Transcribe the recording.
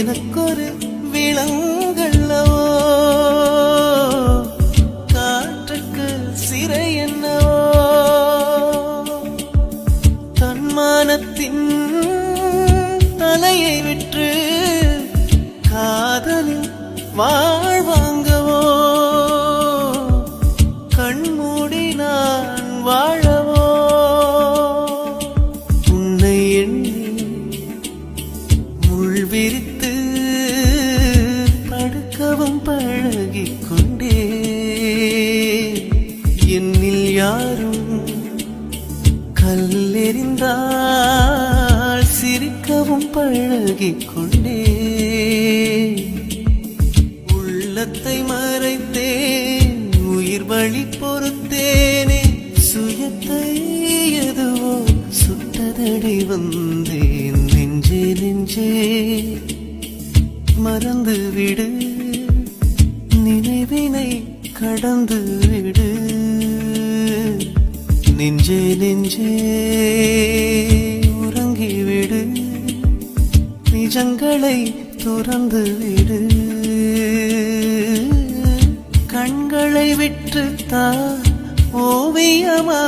எனக்கொரு விலங்கல்லவோ காற்றுக்கு சிறை என்னவோ தன்மானத்தின் தலையை விற்று காதலில் வாழ்வாங்கவோ கண்மூடி நான் வாழவோ உன்னை எண்ணி முள் விரித்து படுக்கவும் பழகிக் கொண்டே என்னில் யாரும் கல்லெறிந்தால் சிரிக்கவும் பழகிக் கொண்டே உள்ளத்தை மறைத்தேன் உயிர் வழி பொறுத்தேனே சுயத்தை எதுவோ சுட்டதடி வந்தேன் நெஞ்சே நெஞ்சே மறந்து விடு நினைவினை கடந்து விடு நெஞ்சே நெஞ்சே உறங்கிவிடு நிஜங்களை துறந்து விடு கண்களை விட்டுத்தான் ஓவியமா